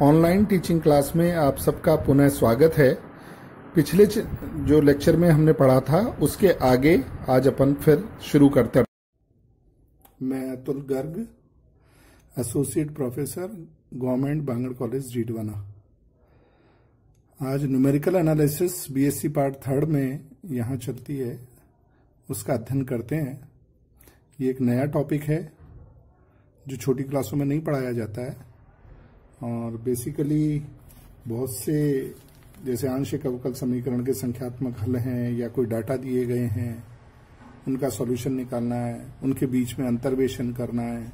Online teaching class में आप सबका पुनः स्वागत है। पिछले जो लेक्चर में हमने पढ़ा था उसके आगे आज अपन फिर शुरू करते हैं। मैं Atul Garg, associate professor, government Bangur college Didwana. आज न्यूमेरिकल एनालिसिस बीएससी पार्ट 3 में यहाँ चलती है, उसका अध्ययन करते हैं। ये एक नया टॉपिक है जो छोटी क्लासों में नहीं पढ़ाया जाता है और बेसिकली बहुत से जैसे आंशिक अवकल समीकरण के संख्यात्मक हल हैं या कोई डाटा दिए गए हैं, उनका सॉल्यूशन निकालना है, उनके बीच में अंतर्वेशन करना है,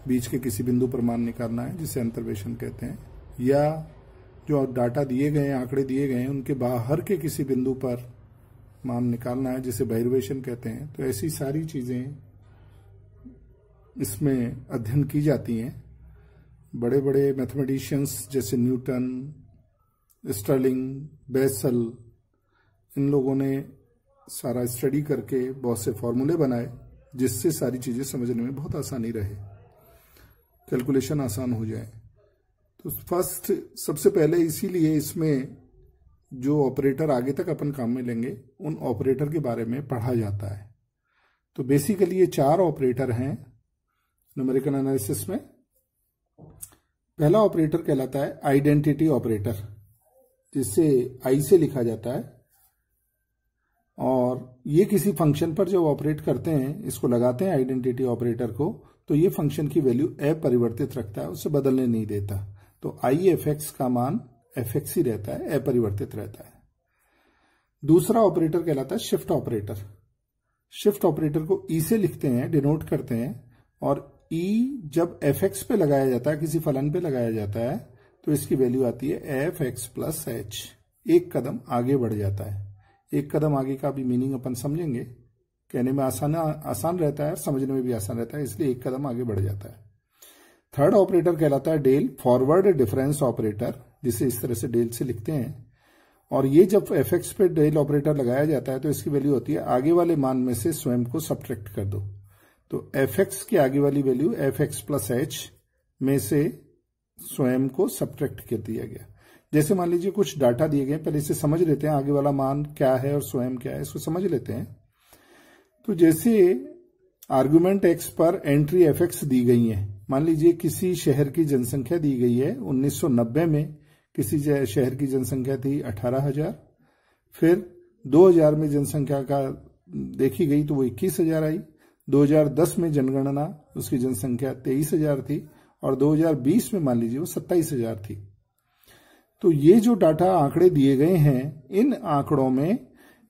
बीच के किसी बिंदु पर मान निकालना है जिसे अंतर्वेशन कहते हैं, या जो डाटा दिए गए हैं, आंकड़े दिए गए हैं, उनके बाहर के किसी बिंदु पर मान निकालना है जिसे बहिर्वेशन कहते हैं। तो ऐसी सारी चीजें इसमें अध्ययन की जाती हैं। बड़े बड़े मैथमेटिशियंस जैसे न्यूटन, स्टर्लिंग, बेसल, इन लोगों ने सारा स्टडी करके बहुत से फॉर्मूले बनाए जिससे सारी चीजें समझने में बहुत आसानी रहे, कैलकुलेशन आसान हो जाए। तो फर्स्ट सबसे पहले इसीलिए इसमें जो ऑपरेटर आगे तक अपन काम में लेंगे उन ऑपरेटर के बारे में पढ़ा जाता है। तो बेसिकली ये 4 ऑपरेटर हैं न्यूमेरिकल एनालिसिस में। पहला ऑपरेटर कहलाता है आइडेंटिटी ऑपरेटर, जिसे आई से लिखा जाता है, और ये किसी फंक्शन पर जब ऑपरेट करते हैं, इसको लगाते हैं आइडेंटिटी ऑपरेटर को, तो ये फंक्शन की वैल्यू अपरिवर्तित रखता है, उसे बदलने नहीं देता। तो आई एफ एक्स का मान एफ एक्स ही रहता है, अपरिवर्तित रहता है। दूसरा ऑपरेटर कहलाता है शिफ्ट ऑपरेटर। शिफ्ट ऑपरेटर को ई से लिखते हैं, डिनोट करते हैं, और ई जब एफ एक्स पे लगाया जाता है, किसी फलन पे लगाया जाता है, तो इसकी वैल्यू आती है एफ एक्स प्लस एच। एक कदम आगे बढ़ जाता है। एक कदम आगे का भी मीनिंग अपन समझेंगे, कहने में आसान रहता है, समझने में भी आसान रहता है, इसलिए एक कदम आगे बढ़ जाता है। थर्ड ऑपरेटर कहलाता है डेल, फॉरवर्ड डिफरेंस ऑपरेटर, जिसे इस तरह से डेल से लिखते हैं। और ये जब एफ एक्स पे डेल ऑपरेटर लगाया जाता है तो इसकी वैल्यू होती है आगे वाले मान में से स्वयं को सब्ट्रैक्ट कर दो। तो एफ एक्स की आगे वाली value F X plus H में से स्वयं को सब्ट्रैक्ट कर दिया गया। जैसे मान लीजिए कुछ डाटा दिए गए, पहले इसे समझ लेते हैं, आगे वाला मान क्या है और स्वयं क्या है, इसको समझ लेते हैं। तो जैसे आर्गुमेंट एक्स पर एंट्री एफ एक्स दी गई है, मान लीजिए किसी शहर की जनसंख्या दी गई है 1990 में, किसी शहर की जनसंख्या थी 18,000, फिर 2000 में जनसंख्या का देखी गई तो वो 21,000 आई, 2010 में जनगणना उसकी जनसंख्या 23,000 थी, और 2020 में मान लीजिए वो 27,000 थी। तो ये जो डाटा आंकड़े दिए गए हैं, इन आंकड़ों में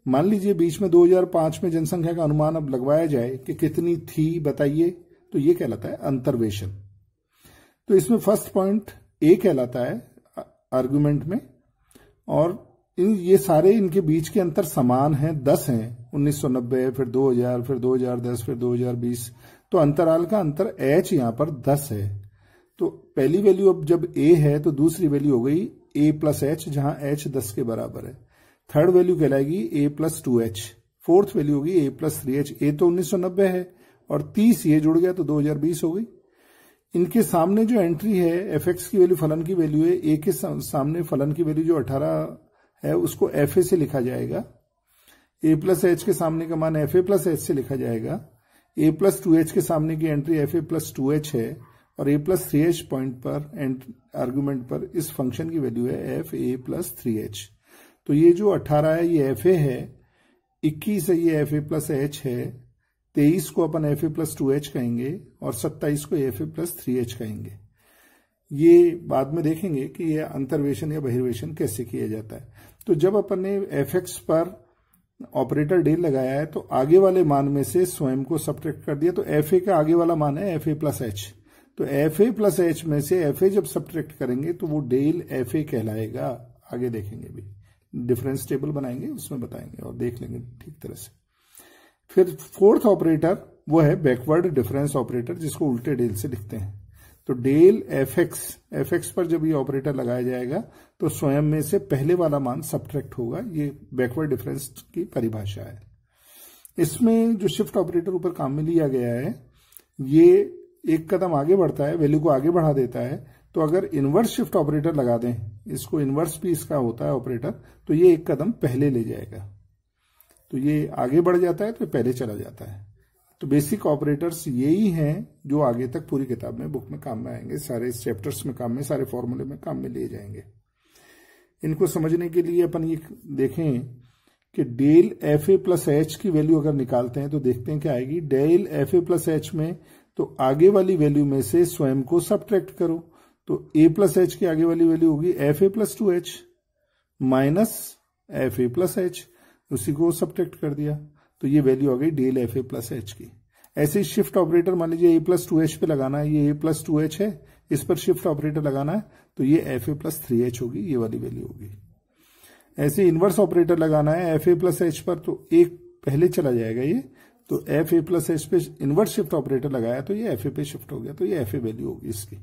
मान लीजिए बीच में 2005 में जनसंख्या का अनुमान अब लगवाया जाए कि कितनी थी बताइए, तो ये कहलाता है अंतर्वेशन। तो इसमें फर्स्ट पॉइंट ए कहलाता है आर्गुमेंट में, और ये सारे इनके बीच के अंतर समान हैं, 10 हैं। 1990, फिर 2000, फिर 2010, फिर 2020, तो अंतराल का अंतर एच यहां पर 10 है। तो पहली वैल्यू अब जब ए है तो दूसरी वैल्यू हो गई ए प्लस एच, जहां एच 10 के बराबर है। थर्ड वैल्यू कहलाएगी ए प्लस 2एच, फोर्थ वैल्यू होगी ए प्लस 3एच। ए तो 1990 है और 30 ये जुड़ गया तो 2020 हो गई। इनके सामने जो एंट्री है एफ एक्स की वैल्यू फलन की वैल्यू है, ए के सामने फलन की वैल्यू जो 18 है उसको एफ ए से लिखा जाएगा, ए प्लस एच के सामने का मान एफ ए प्लस एच से लिखा जाएगा, ए प्लस 2एच के सामने की एंट्री एफ ए प्लस 2एच है, और ए प्लस 3एच पॉइंट पर आर्गुमेंट पर इस फंक्शन की वैल्यू है एफ ए प्लस 3एच। तो ये जो 18 है ये एफ ए है, 21 है ये एफ ए प्लस एच है, 23 को अपन एफ ए प्लस 2एच कहेंगे, और 27 को एफ ए प्लस 3एच कहेंगे। ये बाद में देखेंगे कि ये अंतर्वेशन या बहिर्वेशन कैसे किया जाता है। तो जब अपन ने एफ एक्स पर ऑपरेटर डेल लगाया है तो आगे वाले मान में से स्वयं को सब्ट्रैक्ट कर दिया, तो एफ ए का आगे वाला मान है एफ ए प्लस एच। तो एफ ए प्लस एच में से एफ ए जब सब्ट्रैक्ट करेंगे तो वो डेल एफ ए कहलाएगा। आगे देखेंगे भी, डिफरेंस टेबल बनाएंगे उसमें बताएंगे और देख लेंगे ठीक तरह से। फिर फोर्थ ऑपरेटर वो है बैकवर्ड डिफरेंस ऑपरेटर, जिसको उल्टे डेल से लिखते हैं। तो डेल एफ एक्स पर जब ये ऑपरेटर लगाया जाएगा तो स्वयं में से पहले वाला मान सब्ट्रैक्ट होगा। ये बैकवर्ड डिफरेंस की परिभाषा है। इसमें जो शिफ्ट ऑपरेटर ऊपर काम में लिया गया है, ये एक कदम आगे बढ़ता है, वैल्यू को आगे बढ़ा देता है, तो अगर इनवर्स शिफ्ट ऑपरेटर लगा दें, इसको इनवर्स भी इसका होता है ऑपरेटर, तो ये एक कदम पहले ले जाएगा, तो ये आगे बढ़ जाता है तो पहले चला जाता है। तो बेसिक ऑपरेटर्स यही हैं जो आगे तक पूरी किताब में, बुक में काम में आएंगे, सारे चैप्टर्स में काम में, सारे फॉर्मूले में काम में लिए जाएंगे। इनको समझने के लिए अपन ये देखें कि del F A plus H की वैल्यू अगर निकालते हैं तो देखते हैं क्या आएगी। Del F A plus H में तो आगे वाली वैल्यू में से स्वयं को सबट्रैक्ट करो, तो ए प्लस एच की आगे वाली वैल्यू होगी F A plus 2h minus F A plus H, उसी को सबट्रैक्ट कर दिया, तो ये वैल्यू आ गई del F A plus H की। ऐसे ही शिफ्ट ऑपरेटर मान लीजिए ए प्लस 2h पे लगाना है, ये ए प्लस 2h है, इस पर शिफ्ट ऑपरेटर लगाना है तो ये एफ ए प्लस 3h होगी, ये वाली वैल्यू होगी। ऐसे इनवर्स ऑपरेटर लगाना है एफ ए प्लस एच पर, तो एक पहले चला जाएगा ये, तो एफ ए प्लस एच पे इनवर्स शिफ्ट ऑपरेटर लगाया तो ये एफ ए पे शिफ्ट हो गया, तो ये एफ ए वैल्यू होगी इसकी।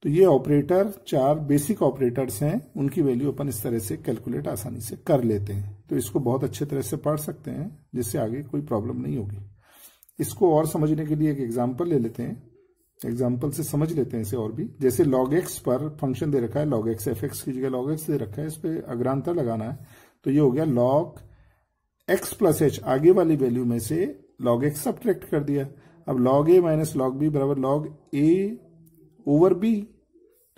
तो ये ऑपरेटर 4 बेसिक ऑपरेटर्स हैं, उनकी वैल्यू अपन इस तरह से कैलकुलेट आसानी से कर लेते हैं। तो इसको बहुत अच्छे तरह से पढ़ सकते हैं जिससे आगे कोई प्रॉब्लम नहीं होगी। इसको और समझने के लिए एक एग्जाम्पल ले लेते हैं, एग्जाम्पल से समझ लेते हैं इसे और भी। जैसे log x पर फंक्शन दे रखा है, log x एफ एक्स की जगह log x दे रखा है, इस पर अग्रांतर लगाना है, तो ये हो गया log x प्लस एच, आगे वाली वैल्यू में से log x सबट्रैक्ट कर दिया। अब log a minus log b बराबर log a ओवर b,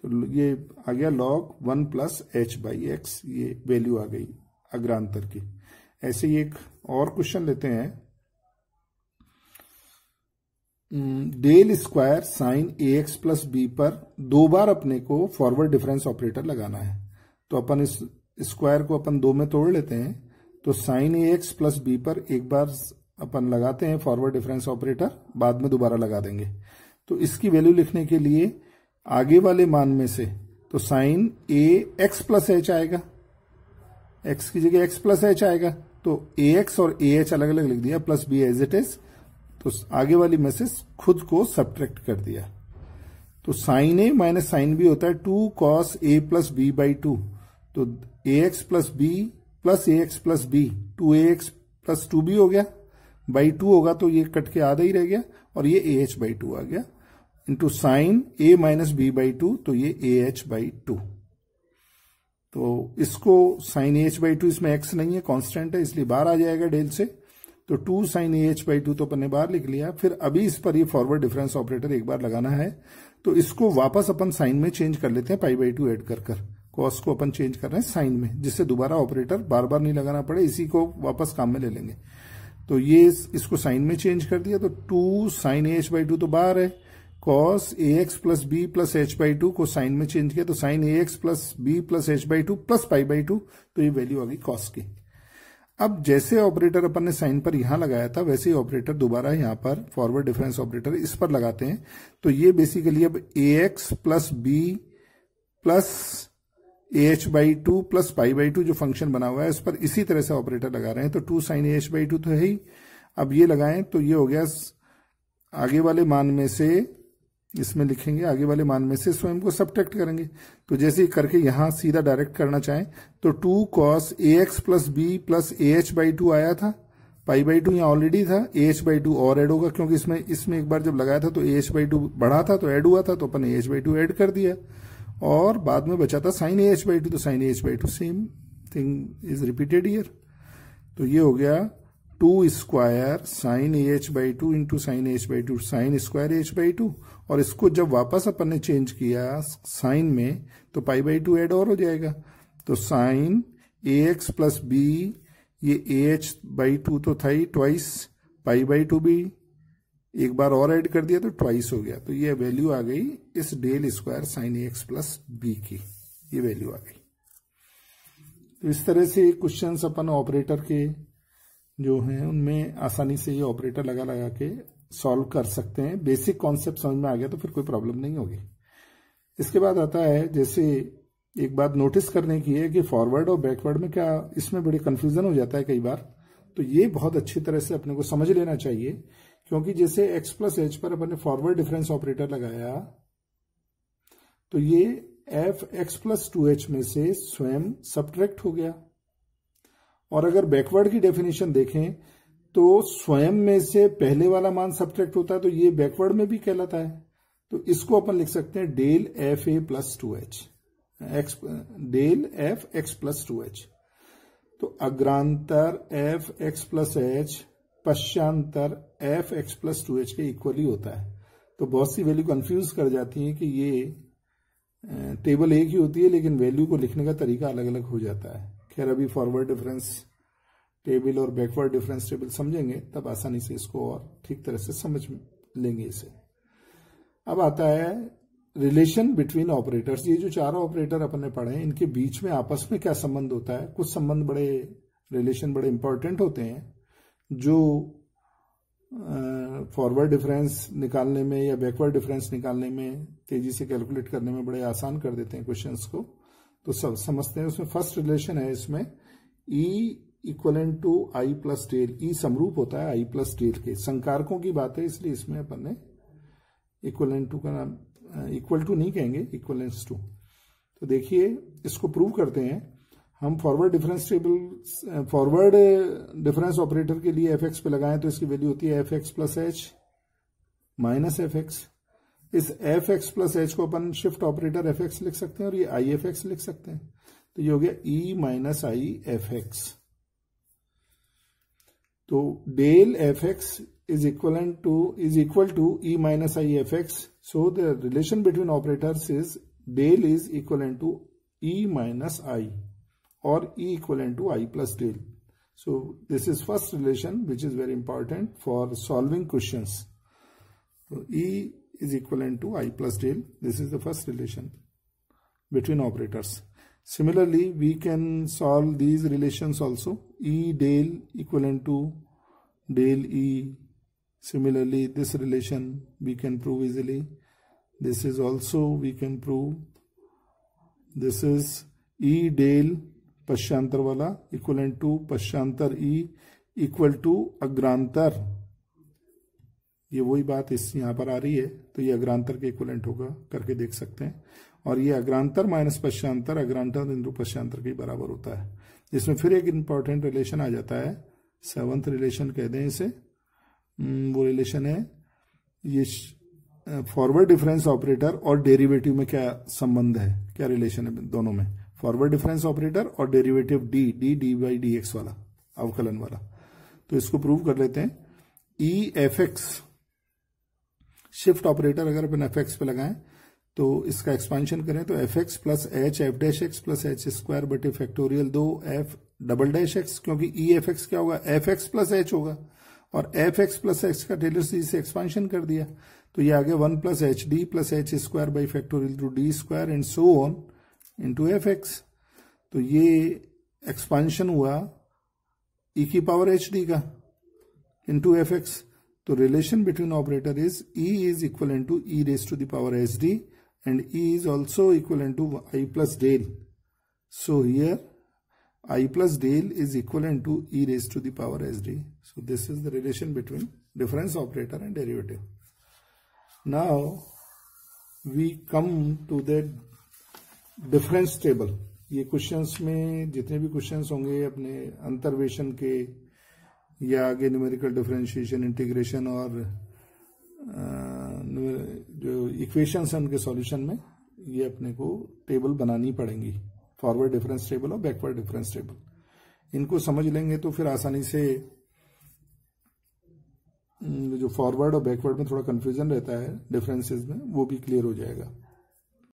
तो ये आ गया log 1 plus H by x, ये वैल्यू आ गई अग्रांतर की। ऐसे ही एक और क्वेश्चन लेते हैं, del square sine A X plus B पर 2 बार अपने को फॉरवर्ड डिफरेंस ऑपरेटर लगाना है। तो अपन इस स्क्वायर को अपन 2 में तोड़ लेते हैं, तो sine A X plus B पर एक बार अपन लगाते हैं फॉरवर्ड डिफरेंस ऑपरेटर, बाद में दोबारा लगा देंगे। तो इसकी वैल्यू लिखने के लिए आगे वाले मान में से तो sine A X plus H आएगा, एक्स की जगह एक्स प्लस एच आएगा, तो ए एक्स और ए एच अलग अलग लिख दिया, plus B as it is, तो आगे वाली में से खुद को सबट्रैक्ट कर दिया। तो sine A minus sine B होता है 2 cos A plus B by 2, तो A X plus B plus A X plus B, 2ax plus 2b हो गया, बाई 2 होगा तो ये कट के आधा ही रह गया, और ये ए एच बाई 2 आ गया, into sine A minus B by 2, तो ये ए एच बाई 2। तो इसको साइन ए एच बाई 2, इसमें एक्स नहीं है, कांस्टेंट है, इसलिए बाहर आ जाएगा डेल से, तो 2 साइन ए एच बाई 2 तो अपन ने बाहर लिख लिया। फिर अभी इस पर ये फॉरवर्ड डिफरेंस ऑपरेटर एक बार लगाना है, तो इसको वापस अपन साइन में चेंज कर लेते हैं, पाई बाई 2 ऐड कर कॉस को अपन चेंज कर रहे हैं साइन में, जिससे दोबारा ऑपरेटर बार बार नहीं लगाना पड़े, इसी को वापस काम में ले लेंगे। तो ये इसको साइन में चेंज कर दिया, तो 2 साइन ए एच बाई 2 तो बाहर है, cos A X plus B plus H by 2 को साइन में चेंज किया, तो sine A X plus B plus H by 2 plus pi by 2, तो ये वैल्यू आ गई कॉस की। अब जैसे ऑपरेटर अपन ने साइन पर यहां लगाया था, वैसे ही ऑपरेटर दोबारा यहां पर फॉरवर्ड डिफरेंस ऑपरेटर इस पर लगाते हैं, तो ये बेसिकली अब A X plus B plus A H by 2 plus pi by 2 जो फंक्शन बना हुआ है, उस पर इसी तरह से ऑपरेटर लगा रहे हैं। तो 2 साइन ए एच बाई 2 तो है ही, अब ये लगाएं तो ये हो गया आगे वाले मान में से, इसमें लिखेंगे आगे वाले मान में से स्वयं को सबट्रैक्ट करेंगे। तो जैसे ही करके यहां सीधा डायरेक्ट करना चाहें तो 2 cos A X plus B plus A H by 2 आया था, पाई बाई 2 यहां ऑलरेडी था, ए एच बाई 2 और ऐड होगा, क्योंकि इसमें एक बार जब लगाया था तो ए एच बाई 2 बढ़ा था तो ऐड हुआ था, तो अपन ए एच बाई 2 ऐड कर दिया, और बाद में बचा था साइन ए एच बाई 2, तो sine A H by 2 same thing is repeated here. तो ये हो गया 2 square sine A H by 2 into sine A H by 2 sine square H by 2, और इसको जब वापस अपन ने चेंज किया साइन में तो पाई बाई 2 ऐड और हो जाएगा, तो sine A X plus B, ये ए एच बाई 2 तो था ही, ट्वाइस पाई बाई 2 भी एक बार और ऐड कर दिया तो ट्वाइस हो गया। तो ये वैल्यू आ गई इस del square sine A X plus B की, ये वैल्यू आ गई। तो इस तरह से क्वेश्चंस अपन ऑपरेटर के जो हैं उनमें आसानी से ये ऑपरेटर लगा लगा के सॉल्व कर सकते हैं। बेसिक कॉन्सेप्ट समझ में आ गया तो फिर कोई प्रॉब्लम नहीं होगी। इसके बाद आता है, जैसे एक बात नोटिस करने की है कि फॉरवर्ड और बैकवर्ड में क्या इसमें बड़ी कंफ्यूजन हो जाता है कई बार, तो ये बहुत अच्छी तरह से अपने को समझ लेना चाहिए, क्योंकि जैसे x प्लस एच पर अपन ने फॉरवर्ड डिफरेंस ऑपरेटर लगाया तो ये एफ एक्स प्लस 2h में से स्वयं सबट्रैक्ट हो गया, और अगर बैकवर्ड की डेफिनेशन देखें तो स्वयं में से पहले वाला मान सबट्रैक्ट होता है, तो ये बैकवर्ड में भी कहलाता है। तो इसको अपन लिख सकते हैं del F A plus 2h, del F X plus 2h। तो अग्रांतर एफ एक्स प्लस एच पश्चांतर एफ एक्स प्लस 2h के इक्वली होता है। तो बहुत सी वैल्यू कंफ्यूज कर जाती है कि ये टेबल एक ही होती है लेकिन वैल्यू को लिखने का तरीका अलग अलग हो जाता है। खैर अभी फॉरवर्ड डिफरेंस टेबल और बैकवर्ड डिफरेंस टेबल समझेंगे तब आसानी से इसको और ठीक तरह से समझ लेंगे इसे। अब आता है रिलेशन बिटवीन ऑपरेटर्स। ये जो चारों ऑपरेटर अपन ने पढ़े हैं इनके बीच में आपस में क्या संबंध होता है। कुछ संबंध बड़े रिलेशन बड़े इंपॉर्टेंट होते हैं जो फॉरवर्ड डिफरेंस निकालने में या बैकवर्ड डिफरेंस निकालने में तेजी से कैलकुलेट करने में बड़े आसान कर देते हैं क्वेश्चंस को। तो सब समझते हैं। उसमें फर्स्ट रिलेशन है इसमें E equivalent to I plus del. E समरूप होता है आई प्लस डेल के। संकारकों की बात है इसलिए इसमें अपन ने इक्वलेंट टू का नाम, इक्वल टू नहीं कहेंगे, इक्वलेंस टू। तो देखिए इसको प्रूव करते हैं हम। फॉरवर्ड डिफरेंस ऑपरेटर के लिए एफ एक्स पे लगाएं तो इसकी वैल्यू होती है F X plus H minus F x. इस एफ एक्स प्लस एच को अपन शिफ्ट ऑपरेटर एफ एक्स लिख सकते हैं और ये आई एफ एक्स लिख सकते हैं। तो ये हो गया E minus I F X. तो del F X is equal to E minus I fx. So the relation between operators is del is equivalent to E minus I or E equivalent to I plus del. So this is first relation which is very important for solving questions. So E is equivalent to I plus del. This is the first relation between operators. Similarly, we can solve these relations also. E del equivalent to del E. Similarly, this relation we can prove easily. This is also we can prove. This is E del पश्चांतर वाला equivalent to पश्चांतर E equal to अग्रांतर। ये वही बात इस यहाँ पर आ रही है तो ये अग्रांतर के इक्वलेंट होगा करके देख सकते हैं। और ये अग्रांतर माइनस पश्चांतर अग्रांतर इंटू पश्चांतर के बराबर होता है। जिसमें फिर एक इंपॉर्टेंट रिलेशन आ जाता है, सेवंथ रिलेशन कह दें इसे। वो रिलेशन है ये फॉरवर्ड डिफरेंस ऑपरेटर और डेरिवेटिव में क्या संबंध है, क्या रिलेशन है दोनों में। फॉरवर्ड डिफरेंस ऑपरेटर और derivative D by D x वाला अवकलन वाला। तो इसको प्रूव कर लेते हैं। E F x shift operator अगर अपन एफ एक्स पे लगाएं तो इसका एक्सपांशन करें तो F X plus H F dash X plus H square बटे factorial 2 F double dash X, क्योंकि ई एफ एक्स क्या होगा एफ एक्स प्लस एच होगा और एफ एक्स प्लस एक्स का टेलर सीरीज से एक्सपांशन कर दिया तो ये आ गया 1 plus H D plus H square by factorial through D square and so on into F X. तो ये एक्सपांशन हुआ ई की पावर एच डी का इंटू एफ एक्स। तो relation between operator is E is equal to E raise to the power H D and E is also equal to I plus del. So here I plus del is equivalent to e raised to the power sd. So this is the relation between difference operator and derivative. Now we come to the difference table. ये questions में जितने भी questions होंगे अपने अंतर्वेशन के या आगे न्यूमेरिकल डिफरेंशिएशन इंटीग्रेशन और जो इक्वेशंस हैं उनके सॉल्यूशन में ये अपने को टेबल बनानी पड़ेंगी, फॉरवर्ड डिफरेंस टेबल और बैकवर्ड डिफरेंस टेबल। इनको समझ लेंगे तो फिर आसानी से जो फॉरवर्ड और बैकवर्ड में थोड़ा कंफ्यूजन रहता है डिफरेंसेस में वो भी क्लियर हो जाएगा।